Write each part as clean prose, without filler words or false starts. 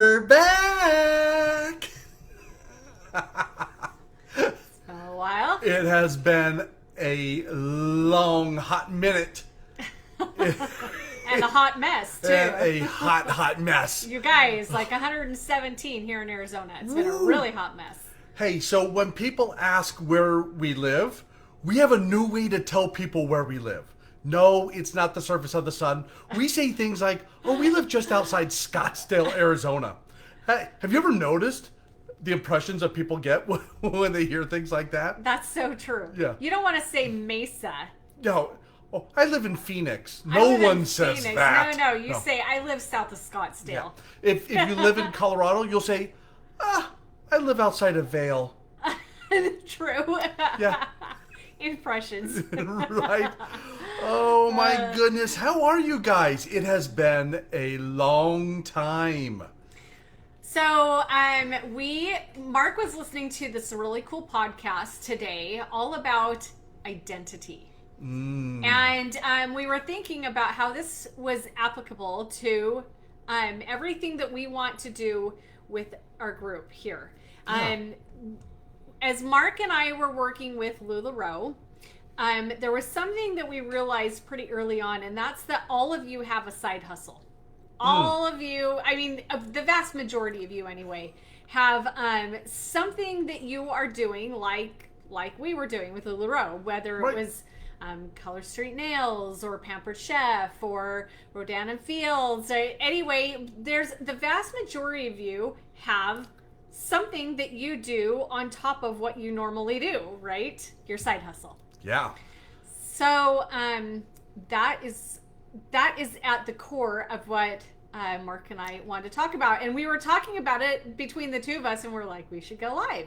We're back. Been a while. It has been a long, hot minute. And a hot mess, too. And a hot mess. You guys, like 117 here in Arizona. It's been a really hot mess. Hey, so when people ask where we live, we have a new way to tell people where we live. No, it's not the surface of the sun. We say things like, oh, we live just outside Scottsdale, Arizona. Hey, have you ever noticed the impressions that people get when they hear things like that? That's so true. Yeah. You don't want to say Mesa. No. Oh, I live in Phoenix. I No live in one says Phoenix. that. No, you say, I live south of Scottsdale. Yeah. If you live in Colorado, you'll say, I live outside of Vail. True. Yeah. Impressions. Right? Oh my goodness. How are you guys? It has been a long time. So, Mark was listening to this really cool podcast today all about identity. And we were thinking about how this was applicable to everything that we want to do with our group here. Yeah. As Mark and I were working with LuLaRoe, there was something that we realized pretty early on, and that's that all of you have a side hustle. All of you, I mean, the vast majority of you anyway, have something that you are doing like we were doing with LuLaRoe, whether it was Color Street Nails or Pampered Chef or Rodan and Fields. Anyway, there's the vast majority of you have something that you do on top of what you normally do, right? Your side hustle. Yeah. So that is at the core of what Mark and I wanted to talk about. And we were talking about it between the two of us, and we're like, we should go live.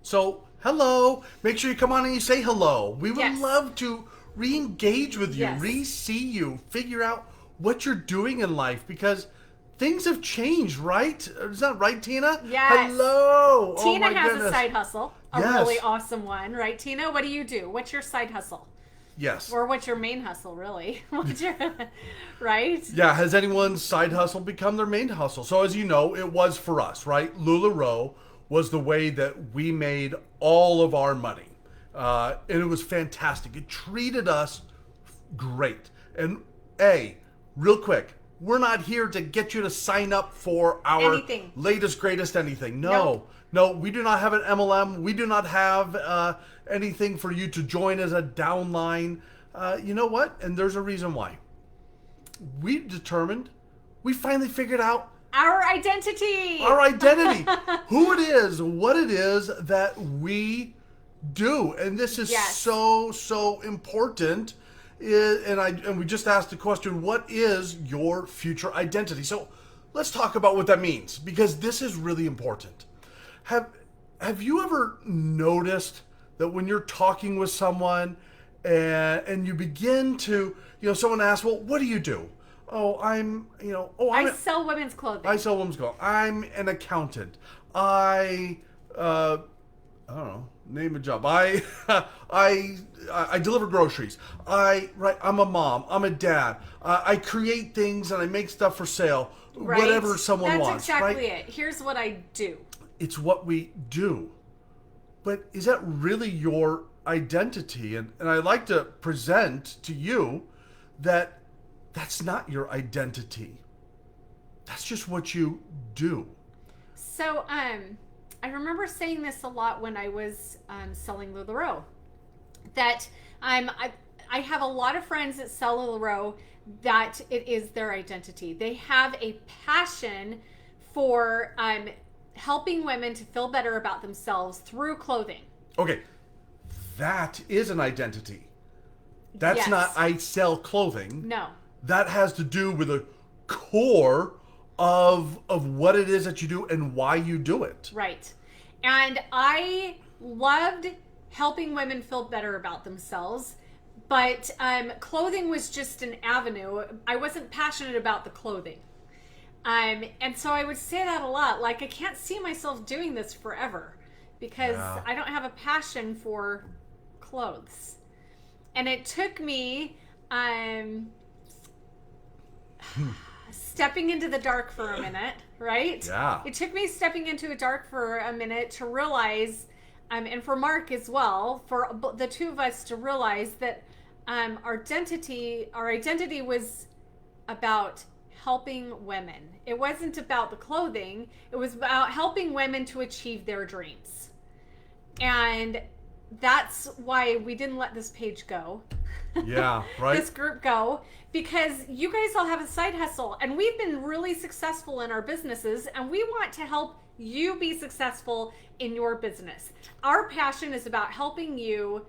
So, hello. Make sure you come on and you say hello. We would Yes. love to re-engage with you, Yes. re-see you, figure out what you're doing in life, because things have changed, right? Is that right, Tina? Yes. Hello. Tina oh my has goodness. a side hustle, a Yes. really awesome one, right? Tina, what do you do? What's your side hustle? Yes. Or what's your main hustle, really? What's your, right? Yeah, has anyone's side hustle become their main hustle? So as you know, it was for us, right? LuLaRoe was the way that we made all of our money. And it was fantastic. It treated us great. And real quick, we're not here to get you to sign up for our Anything. latest, greatest anything. Nope. No, we do not have an MLM. We do not have anything for you to join as a downline. You know what? And there's a reason why. We finally figured out Our identity. our identity, who it is, what it is that we do. And this is Yes. so important. And we just asked the question, what is your future identity? So let's talk about what that means, because this is really important. Have you ever noticed that when you're talking with someone and you begin to, someone asks, well, what do you do? Oh, I sell women's clothing. I sell women's clothing. I'm an accountant. I don't know, name a job. I deliver groceries. I'm a mom. I'm a dad. I create things and I make stuff for sale. Right? Whatever someone wants. That's exactly right? it. Here's what I do. It's what we do. But is that really your identity? And I'd like to present to you that that's not your identity. That's just what you do. So, I remember saying this a lot when I was selling LuLaRoe. That I have a lot of friends that sell LuLaRoe that it is their identity. They have a passion for helping women to feel better about themselves through clothing. Okay, that is an identity. That's Yes. not I sell clothing. No. That has to do with the core of what it is that you do and why you do it. Right. And I loved helping women feel better about themselves, but clothing was just an avenue. I wasn't passionate about the clothing. And so I would say that a lot. Like, I can't see myself doing this forever because I don't have a passion for clothes. And it took me stepping into the dark for a minute right? Yeah. It took me stepping into a dark for a minute to realize, and for Mark as well, for the two of us to realize that our identity was about helping women. It wasn't about the clothing. It was about helping women to achieve their dreams. And that's why we didn't let this page go. Yeah, right. This group go, because you guys all have a side hustle and we've been really successful in our businesses, and we want to help you be successful in your business. Our passion is about helping you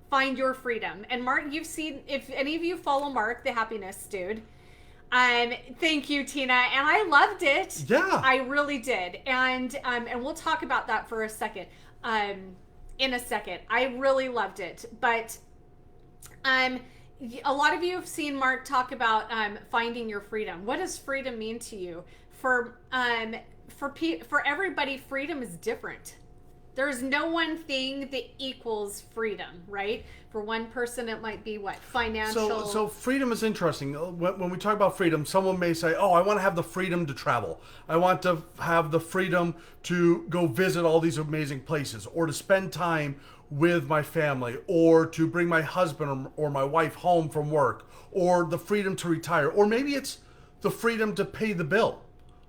find your freedom. And Mark, you've seen, if any of you follow Mark, the happiness dude, thank you, Tina, and I loved it. Yeah, I really did. And we'll talk about that for a second. In a second. I really loved it. But a lot of you have seen Mark talk about finding your freedom. What does freedom mean to you? For everybody, freedom is different. There's no one thing that equals freedom, right? For one person, it might be what? Financial. So freedom is interesting. When we talk about freedom, someone may say, oh, I want to have the freedom to travel. I want to have the freedom to go visit all these amazing places, or to spend time with my family, or to bring my husband or my wife home from work, or the freedom to retire. Or maybe it's the freedom to pay the bill,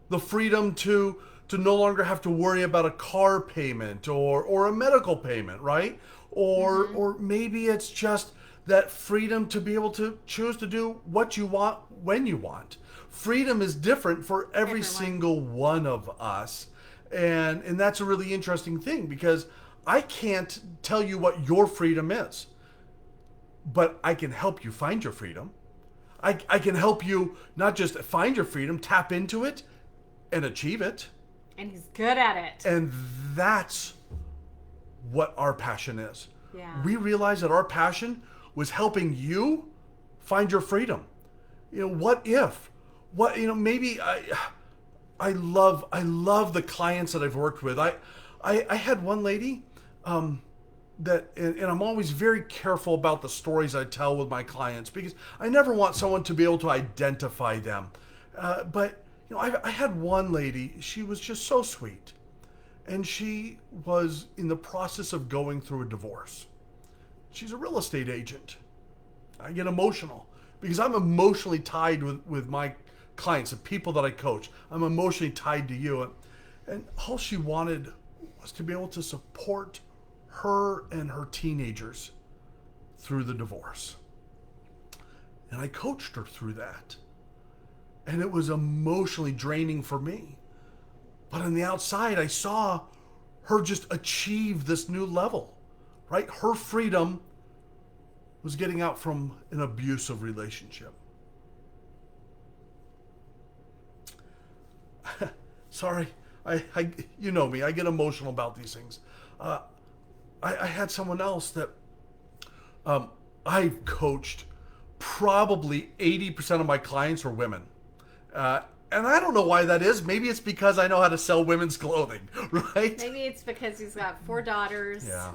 the freedom to no longer have to worry about a car payment or a medical payment, right? Or maybe it's just that freedom to be able to choose to do what you want when you want. Freedom is different for every single one of us. And that's a really interesting thing, because I can't tell you what your freedom is, but I can help you find your freedom. I can help you not just find your freedom, tap into it and achieve it. And he's good at it. And that's what our passion is. Yeah. We realized that our passion was helping you find your freedom. Maybe I love the clients that I've worked with. I had one lady that, and I'm always very careful about the stories I tell with my clients, because I never want someone to be able to identify them. But I had one lady, she was just so sweet, and she was in the process of going through a divorce. She's a real estate agent. I get emotional because I'm emotionally tied with my clients, the people that I coach. I'm emotionally tied to you. And all she wanted was to be able to support her and her teenagers through the divorce. And I coached her through that. And it was emotionally draining for me. But on the outside, I saw her just achieve this new level, right? Her freedom was getting out from an abusive relationship. Sorry, I you know me, I get emotional about these things. I had someone else that I've coached. Probably 80% of my clients are women. And I don't know why that is. Maybe it's because I know how to sell women's clothing, right? Maybe it's because he's got 4 daughters. Yeah.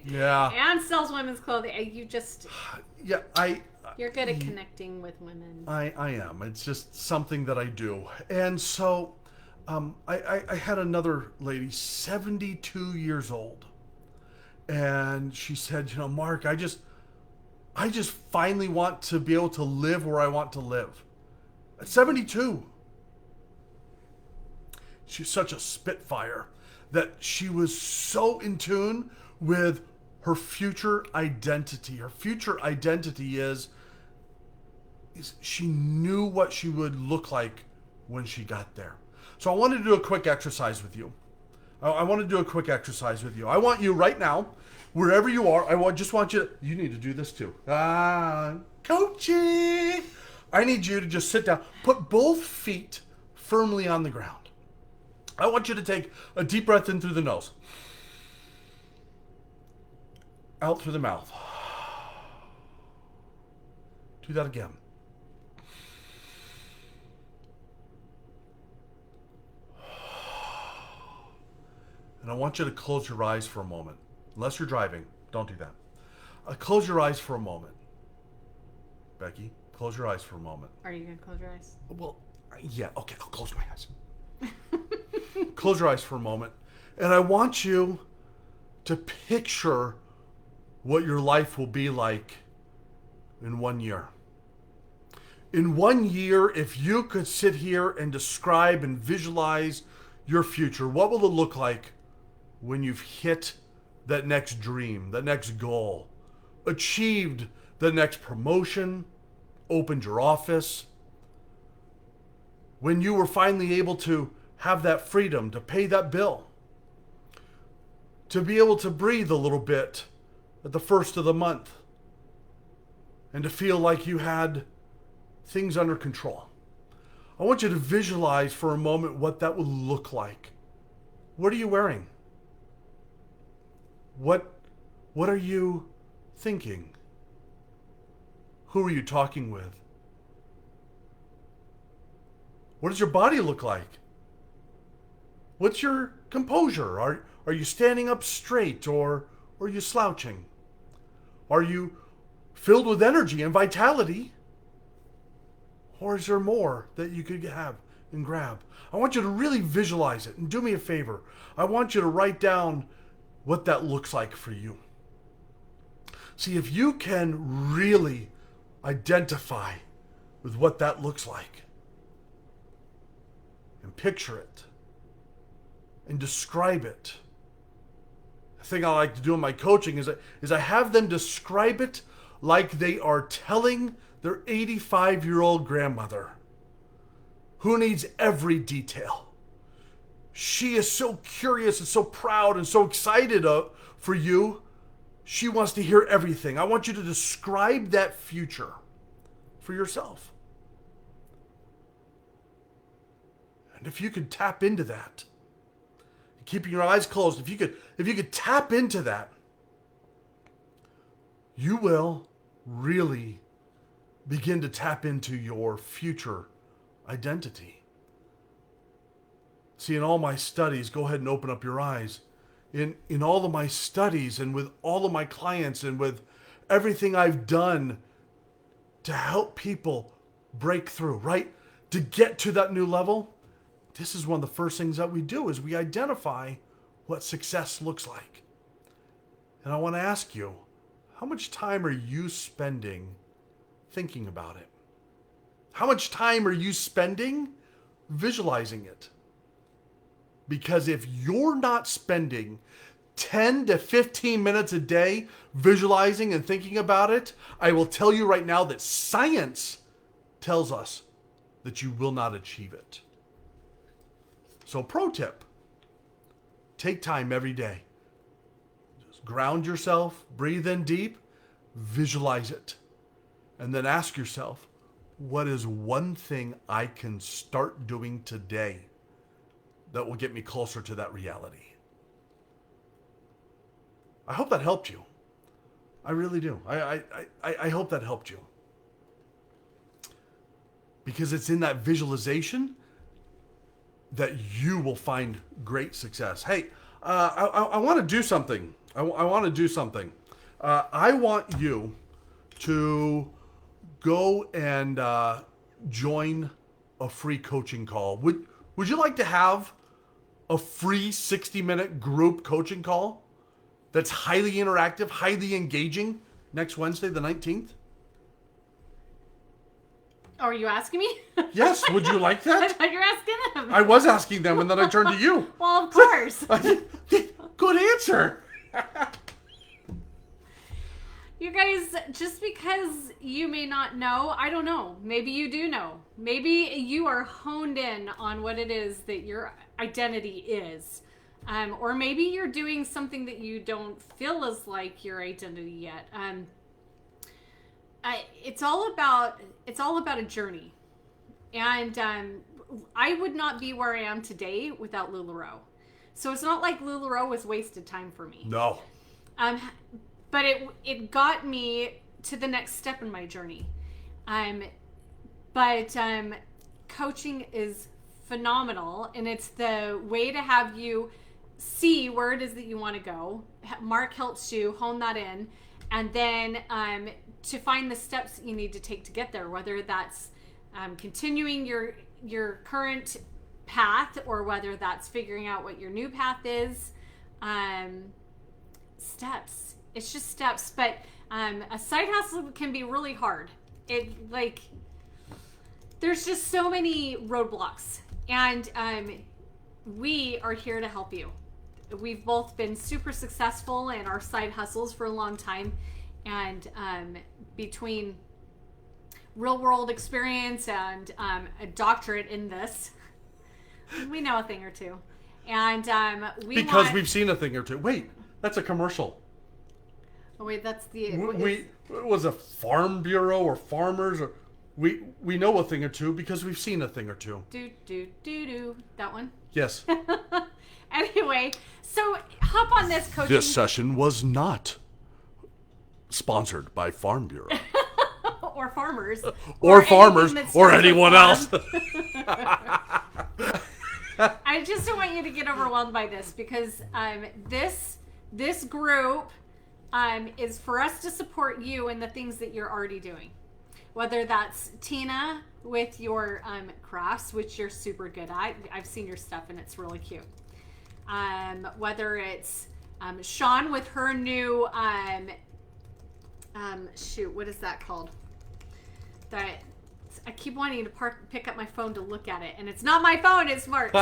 Yeah. And sells women's clothing. Yeah, You're good at connecting with women. I am. It's just something that I do. And so I had another lady, 72 years old. And she said, Mark, I just finally want to be able to live where I want to live. At 72. She's such a spitfire that she was so in tune with her future identity. Her future identity is she knew what she would look like when she got there. So I want to do a quick exercise with you. I want to do a quick exercise with you. I want you right now, wherever you are, just want you need to do this too. Coaching. I need you to just sit down, put both feet firmly on the ground. I want you to take a deep breath in through the nose, out through the mouth. Do that again. And I want you to close your eyes for a moment. Unless you're driving, don't do that. Close your eyes for a moment. Becky, close your eyes for a moment. Are you going to close your eyes? Well, Yeah, okay, I'll close my eyes. Close your eyes for a moment. And I want you to picture what your life will be like in 1 year. In 1 year, if you could sit here and describe and visualize your future, what will it look like when you've hit that next dream, that next goal, achieved the next promotion, opened your office, when you were finally able to have that freedom to pay that bill, to be able to breathe a little bit at the first of the month, and to feel like you had things under control. I want you to visualize for a moment what that would look like. What are you wearing? What are you thinking? Who are you talking with? What does your body look like? What's your composure? Are you standing up straight, or are you slouching? Are you filled with energy and vitality? Or is there more that you could have and grab? I want you to really visualize it, and do me a favor. I want you to write down what that looks like for you. See, if you can really identify with what that looks like, and picture it, and describe it. The thing I like to do in my coaching is I have them describe it like they are telling their 85-year-old grandmother who needs every detail. She is so curious and so proud and so excited for you. She wants to hear everything. I want you to describe that future for yourself. And if you could tap into that, keeping your eyes closed, if you could tap into that, you will really begin to tap into your future identity. See, in all my studies, go ahead and open up your eyes. In all of my studies and with all of my clients and with everything I've done to help people break through, right? To get to that new level, this is one of the first things that we do is we identify what success looks like. And I want to ask you, how much time are you spending thinking about it? How much time are you spending visualizing it? Because if you're not spending 10 to 15 minutes a day visualizing and thinking about it, I will tell you right now that science tells us that you will not achieve it. So pro tip, take time every day. Just ground yourself, breathe in deep, visualize it. And then ask yourself, what is one thing I can start doing today that will get me closer to that reality? I hope that helped you. I really do. I hope that helped you. Because it's in that visualization that you will find great success. Hey, I want to do something. I want to do something. I want you to go and join a free coaching call. Would you like to have a free 60-minute group coaching call that's highly interactive, highly engaging next Wednesday, the 19th? Oh, are you asking me? Yes, would you like I that? thought you were asking them. I was asking them, and then I turned to you. Well, of course. Good answer. You guys, just because you may not know, I don't know. Maybe you do know. Maybe you are honed in on what it is that your identity is. Or maybe you're doing something that you don't feel is like your identity yet. It's all about a journey. And I would not be where I am today without LuLaRoe. So it's not like LuLaRoe was wasted time for me. No. But it got me to the next step in my journey. But coaching is phenomenal, and it's the way to have you see where it is that you want to go. Mark helps you hone that in, and then to find the steps that you need to take to get there, whether that's continuing your your current path, or whether that's figuring out what your new path is. Steps. It's just steps, but a side hustle can be really hard. There's just so many roadblocks, and we are here to help you. We've both been super successful in our side hustles for a long time, and between real world experience and a doctorate in this, we know a thing or two. And we've seen a thing or two. Wait, that's a commercial. Oh wait, that's the it was a Farm Bureau or Farmers, or we know a thing or two because we've seen a thing or two. That one. Yes. Anyway, so hop on this coaching. This session was not sponsored by Farm Bureau. Or farmers. Or farmers. Or anyone else. I just don't want you to get overwhelmed by this, because this group is for us to support you in the things that you're already doing. Whether that's Tina with your crafts, which you're super good at. I've seen your stuff and it's really cute. Whether it's Sean with her new what is that called? That I keep wanting to pick up my phone to look at it, and it's not my phone, it's Mark's.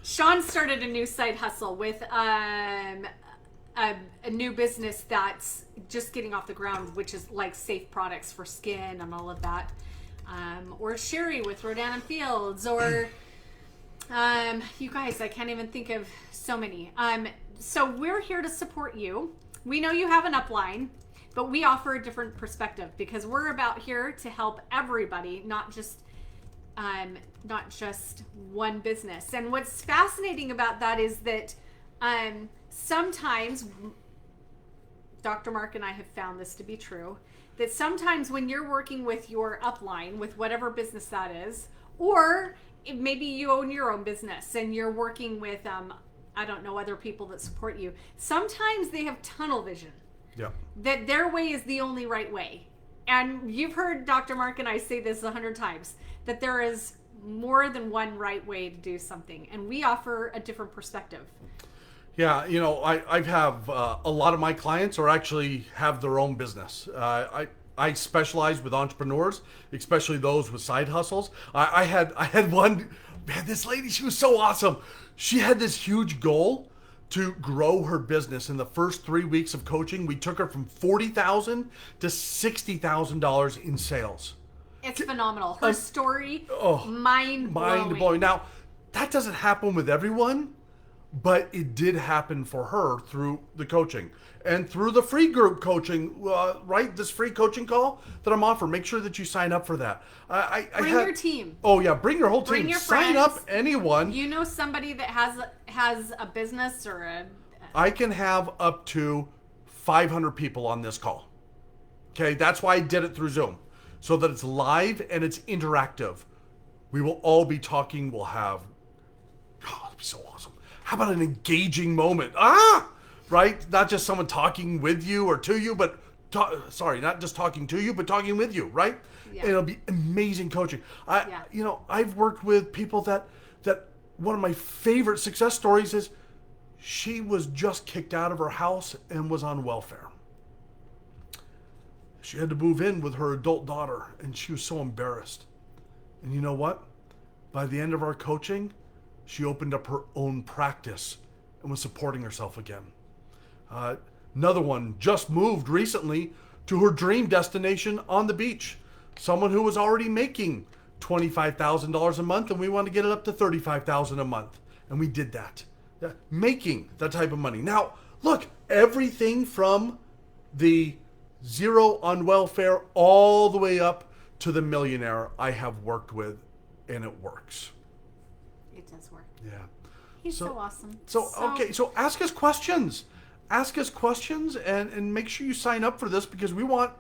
Sean started a new side hustle with a new business that's just getting off the ground, which is like safe products for skin and all of that. Or Sherry with Rodan and Fields, or you guys, I can't even think of so many. So we're here to support you. We know you have an upline, but we offer a different perspective, because we're about here to help everybody, not just one business. And what's fascinating about that is that sometimes, Dr. Mark and I have found this to be true, that sometimes when you're working with your upline, with whatever business that is, or maybe you own your own business and you're working with, I don't know, other people that support you, sometimes they have tunnel vision. Yeah. That their way is the only right way. And you've heard Dr. Mark and I say this 100 times, that there is more than one right way to do something. And we offer a different perspective. Yeah, I have a lot of my clients are actually have their own business. I specialize with entrepreneurs, especially those with side hustles. I had one, man, this lady, she was so awesome. She had this huge goal to grow her business. In the first 3 weeks of coaching, we took her from $40,000 to $60,000 in sales. It's phenomenal. Her story, mind-blowing. Now, that doesn't happen with everyone, but it did happen for her through the coaching and through the free group coaching, right? This free coaching call that I'm offering. Make sure that you sign up for that. Bring your team. Oh yeah, bring your whole team. Bring your sign friends. up, anyone. You know somebody that has a business or a. I can have up to 500 people on this call. Okay, that's why I did it through Zoom, so that it's live and it's interactive. We will all be talking. We'll have. Oh, it'll be so awesome. How about an engaging moment? Right? Not just someone talking with you or to you, but not just talking to you, but talking with you, right? Yeah. And it'll be amazing coaching. I've worked with people that one of my favorite success stories is she was just kicked out of her house and was on welfare. She had to move in with her adult daughter, and she was so embarrassed. And you know what? By the end of our coaching, she opened up her own practice and was supporting herself again. Another one just moved recently to her dream destination on the beach. Someone who was already making $25,000 a month, and we wanted to get it up to $35,000 a month. And we did that. Making that type of money. Now, look, everything from the zero on welfare all the way up to the millionaire I have worked with, and it works. It does work. Yeah. He's so awesome. So ask us questions. Ask us questions and make sure you sign up for this, because we want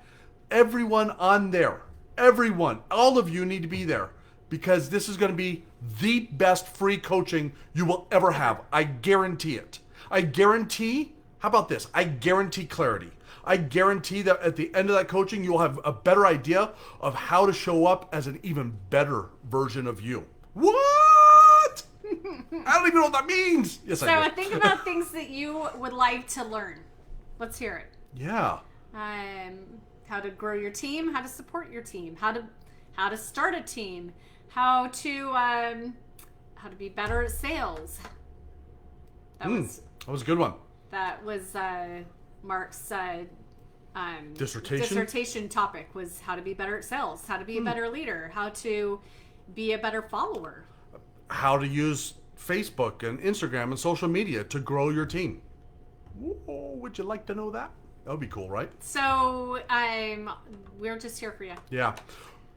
everyone on there. Everyone. All of you need to be there, because this is going to be the best free coaching you will ever have. I guarantee it. How about this? I guarantee clarity. I guarantee that at the end of that coaching, you'll have a better idea of how to show up as an even better version of you. What? I don't even know what that means. Yes, I So do. think about things that you would like to learn. Let's hear it. Yeah. How to grow your team, how to support your team, how to start a team, how to be better at sales. That was a good one. was Mark's Dissertation? dissertation topic was how to be better at sales, how to be a better leader, how to be a better follower. How to use Facebook and Instagram and social media to grow your team. Ooh, would you like to know that? That would be cool, right? So we're just here for you. Yeah.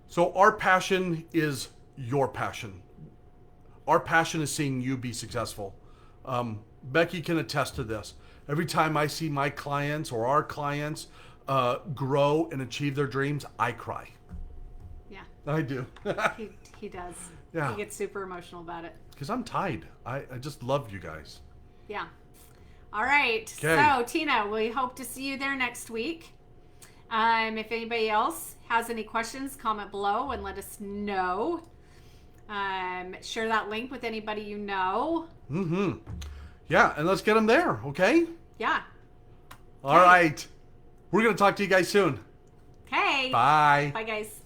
So our passion is your passion. Our passion is seeing you be successful. Becky can attest to this. Every time I see my clients or our clients grow and achieve their dreams, I cry. Yeah, I do. he does. Yeah. He gets super emotional about it. Because I'm tied. I just love you guys. Yeah. All right. Okay. So, Tina, we hope to see you there next week. If anybody else has any questions, comment below and let us know. Share that link with anybody you know. Mm-hmm. Yeah, and let's get them there, okay? Yeah. All right. We're going to talk to you guys soon. Okay. Bye. Bye, guys.